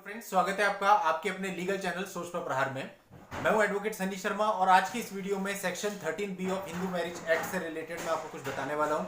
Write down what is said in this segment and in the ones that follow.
Friends, स्वागत है आपका आपके अपने लीगल चैनल सोच पर प्रहार में। मैं हूं एडवोकेट सनी शर्मा और आज की इस वीडियो में section 13B of Hindu marriage act से रिलेटेड मैं आपको कुछ बताने वाला हूं।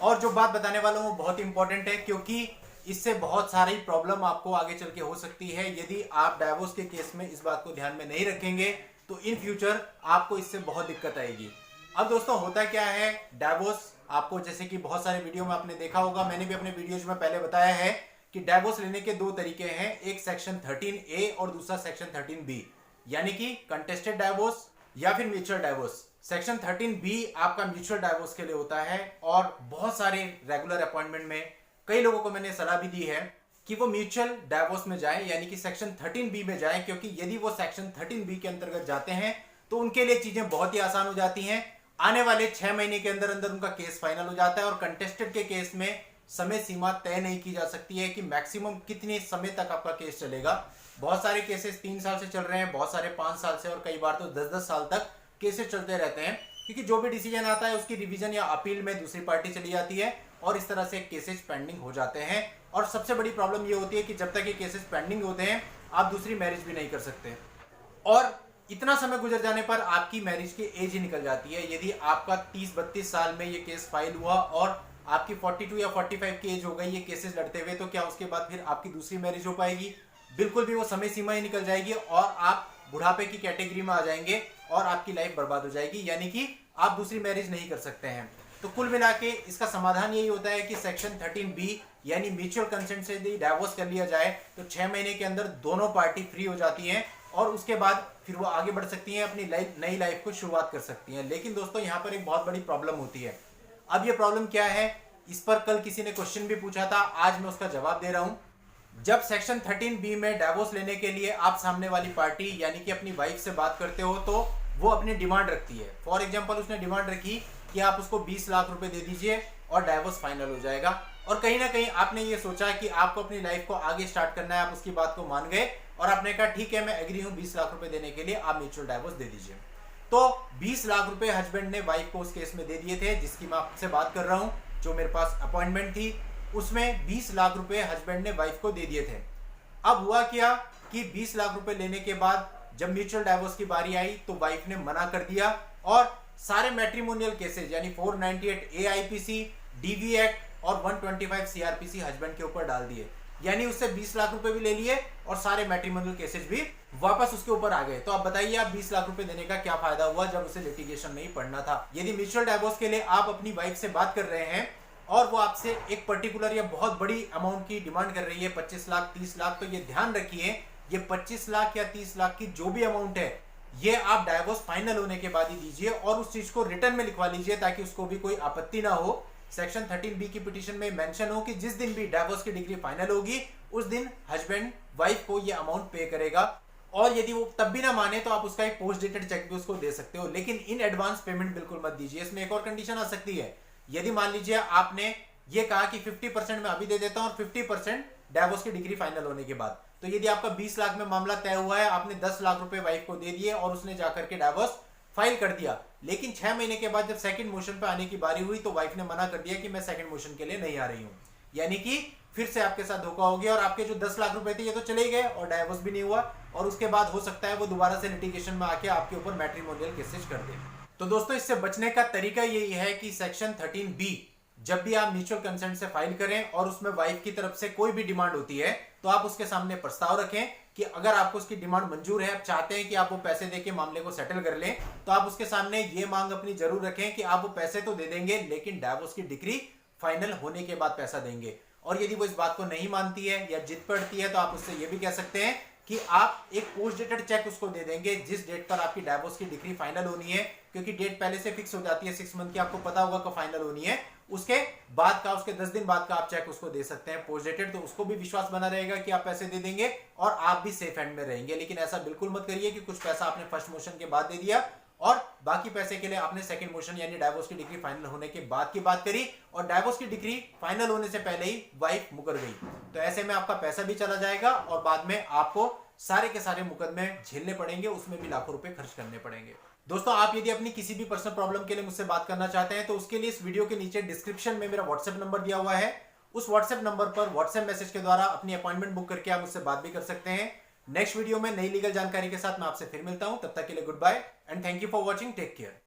और जो बात बताने वाला हूं वो बहुत इंपॉर्टेंट है, क्योंकि इससे बहुत सारी प्रॉब्लम आपको आगे चल के हो सकती है। यदि आप डाइवोर्स के केस में इस बात को ध्यान में नहीं रखेंगे तो इन फ्यूचर आपको इससे बहुत दिक्कत आएगी। अब दोस्तों, होता क्या है, डाइवोर्स आपको जैसे कि बहुत सारे वीडियो में आपने देखा होगा, मैंने भी अपने वीडियोज में पहले बताया है कि डाइवोर्स लेने के दो तरीके हैं, एक सेक्शन 13A और दूसरा सेक्शन 13B, यानी कि कंटेस्टेड डाइवोर्स या फिर म्यूचुअल डाइवोर्स। सेक्शन 13B आपका म्यूचुअल डाइवोर्स के लिए होता है और बहुत सारे रेगुलर अपॉइंटमेंट में कई लोगों को मैंने सलाह भी दी है कि वो म्यूचुअल डाइवोर्स में जाएं, यानी कि सेक्शन 13B में जाएं, क्योंकि यदि वो सेक्शन 13B के अंतर्गत जाते हैं तो उनके लिए चीजें बहुत ही आसान हो जाती हैं। आने वाले 6 महीने के अंदर अंदर उनका केस फाइनल हो जाता है और कंटेस्टेड के केस में समय सीमा तय नहीं की जा सकती है कि मैक्सिमम कितने समय तक आपका केस चलेगा। बहुत सारे केसेस 3 साल से चल रहे हैं, बहुत सारे 5 साल से और कई बार तो 10-10 साल तक केसेस चलते रहते हैं, क्योंकि जो भी डिसीजन आता है उसकी रिवीजन या अपील में दूसरी पार्टी चली जाती है और इस तरह से केसेस पेंडिंग हो जाते हैं। और सबसे बड़ी प्रॉब्लम ये होती है कि जब तक ये केसेस पेंडिंग होते हैं आप दूसरी मैरिज भी नहीं कर सकते और इतना समय गुजर जाने पर आपकी मैरिज की एज ही निकल जाती है। यदि आपका 30-32 साल में ये केस फाइल हुआ और आपकी 42 या 45 की एज हो गई ये केसेस लड़ते हुए, तो क्या उसके बाद फिर आपकी दूसरी मैरिज हो पाएगी? बिल्कुल भी, वो समय सीमा ही निकल जाएगी और आप बुढ़ापे की कैटेगरी में आ जाएंगे और आपकी लाइफ बर्बाद हो जाएगी, यानी कि आप दूसरी मैरिज नहीं कर सकते हैं। तो कुल मिला के इसका समाधान यही होता है कि सेक्शन 13B यानी म्यूचुअल कंसेंट से यदि डाइवोर्स कर लिया जाए तो 6 महीने के अंदर दोनों पार्टी फ्री हो जाती हैं और उसके बाद फिर वो आगे बढ़ सकती हैं, अपनी नई लाइफ को शुरुआत कर सकती हैं। लेकिन दोस्तों, यहाँ पर एक बहुत बड़ी प्रॉब्लम होती है। अब ये प्रॉब्लम क्या है, इस पर कल किसी ने क्वेश्चन भी पूछा था, आज मैं उसका जवाब दे रहा हूं। जब सेक्शन 13B में डाइवोर्स लेने के लिए आप सामने वाली पार्टी यानी कि अपनी वाइफ से बात करते हो तो वो अपनी डिमांड रखती है। फॉर एग्जांपल, उसने डिमांड रखी कि आप उसको 20 लाख रुपए दे दीजिए और डाइवोर्स फाइनल हो जाएगा। और कहीं ना कहीं आपने ये सोचा कि आपको अपनी लाइफ को आगे स्टार्ट करना है, आप उसकी बात को मान गए और आपने कहा ठीक है, मैं एग्री हूं 20 लाख रुपए देने के लिए, आप म्यूचुअल डाइवोर्स दे दीजिए। तो 20 लाख रुपए हस्बैंड ने वाइफ को उस केस में दे दिए थे जिसकी मैं आपसे बात कर रहा हूं। जो मेरे पास अपॉइंटमेंट थी उसमें 20 लाख रुपए हस्बैंड ने वाइफ को दे दिए थे। अब हुआ क्या कि 20 लाख रुपए लेने के बाद जब म्यूचुअल डाइवोर्स की बारी आई तो वाइफ ने मना कर दिया और सारे मैट्रिमोनियल केसेस यानी 498A IPC, DV एक्ट और 125 CRPC हस्बैंड के ऊपर डाल दिए। यानी उससे 20 लाख रुपए भी ले लिए और सारे मैट्रिमोनियल केसेस भी वापस उसके ऊपर आ गए। तो आप बताइए, आप 20 लाख रुपए देने का क्या फायदा हुआ जब उसे लिटिगेशन में ही पड़ना था। यदि म्यूचुअल डाइवोर्स के लिए आप अपनी वाइफ से बात कर रहे हैं और वो आपसे एक पर्टिकुलर या बहुत बड़ी अमाउंट की डिमांड कर रही है, 25 लाख 30 लाख, तो ये ध्यान रखिए, ये 25 लाख या 30 लाख की जो भी अमाउंट है ये आप डाइवोर्स फाइनल होने के बाद ही दीजिए और उस चीज को रिटर्न में लिखवा लीजिए ताकि उसको भी कोई आपत्ति ना हो। सेक्शन 13B की पिटीशन में मेंशन हो कि जिस दिन भी डाइवोर्स की डिग्री फाइनल होगी उस दिन हस्बैंड वाइफ को ये अमाउंट पे करेगा और यदि वो तब भी ना माने तो आप उसका एक पोस्ट डेटेड चेक भी उसको दे सकते हो, लेकिन इन एडवांस पेमेंट बिल्कुल मत दीजिए। इसमें एक और कंडीशन आ सकती है, यदि मान लीजिए आपने ये कहा कि 50% मैं अभी दे देता हूं और 50% डाइवोर्स की डिग्री फाइनल होने के बाद, तो यदि आपका 20 लाख में मामला तय हुआ है, आपने 10 लाख रुपए वाइफ को दे दिए और उसने जाकर के डाइवोर्स फाइल कर दिया, लेकिन 6 महीने के बाद जब सेकंड मोशन पे आने की बारी हुई तो वाइफ ने मना कर दिया कि मैं सेकंड मोशन के लिए नहीं आ रही हूं, यानी कि फिर से आपके साथ धोखा हो गया और आपके जो 10 लाख रुपए थे ये तो चले गए और डाइवोर्स भी नहीं हुआ और उसके बाद हो सकता है वो दोबारा से लिटिगेशन में आके आपके ऊपर मैट्रिमोनियल केसेस कर दे। तो दोस्तों, इससे बचने का तरीका यही है कि सेक्शन 13B जब भी आप म्यूचुअल कंसेंट से फाइल करें और उसमें वाइफ की तरफ से कोई भी डिमांड होती है तो आप उसके सामने प्रस्ताव रखें कि अगर आपको उसकी डिमांड मंजूर है, आप चाहते हैं कि आप वो पैसे देके मामले को सेटल कर लें, तो आप उसके सामने ये मांग अपनी जरूर रखें कि आप वो पैसे तो दे देंगे लेकिन डाइवोर्स की डिग्री फाइनल होने के बाद पैसा देंगे। और यदि वो इस बात को नहीं मानती है या जिद पड़ती है तो आप उससे ये भी कह सकते हैं कि आप एक पोस्ट डेटेड चेक उसको दे देंगे जिस डेट पर आपकी डाइवोर्स की डिग्री फाइनल होनी है, क्योंकि डेट पहले से फिक्स हो जाती है 6 मंथ की, आपको पता होगा कब फाइनल होनी है। उसके बाद का, उसके 10 दिन बाद का आप चेक उसको दे सकते हैं पोस्ट डेटेड, तो उसको भी विश्वास बना रहेगा कि आप पैसे दे देंगे और आप भी सेफ हैंड में रहेंगे। लेकिन ऐसा बिल्कुल मत करिए कि कुछ पैसा आपने फर्स्ट मोशन के बाद दे दिया और बाकी पैसे के लिए आपने सेकंड मोशन यानी डाइवोर्स की डिग्री फाइनल होने के बाद की बात करी और डाइवोर्स की डिग्री फाइनल होने से पहले ही वाइफ मुकर गई, तो ऐसे में आपका पैसा भी चला जाएगा और बाद में आपको सारे के सारे मुकदमे झेलने पड़ेंगे, उसमें भी लाखों रुपए खर्च करने पड़ेंगे। दोस्तों, आप यदि अपनी किसी भी पर्सनल प्रॉब्लम के लिए मुझसे बात करना चाहते हैं तो उसके लिए इस वीडियो के नीचे डिस्क्रिप्शन में मेरा व्हाट्सएप नंबर दिया हुआ है उस व्हाट्सएप नंबर पर व्हाट्सएप मैसेज के द्वारा अपनी अपॉइंटमेंट बुक करके आप मुझसे बात भी कर सकते हैं। नेक्स्ट वीडियो में नई लीगल जानकारी के साथ मैं आपसे फिर मिलता हूं। तब तक के लिए goodbye and thank you for watching. Take care.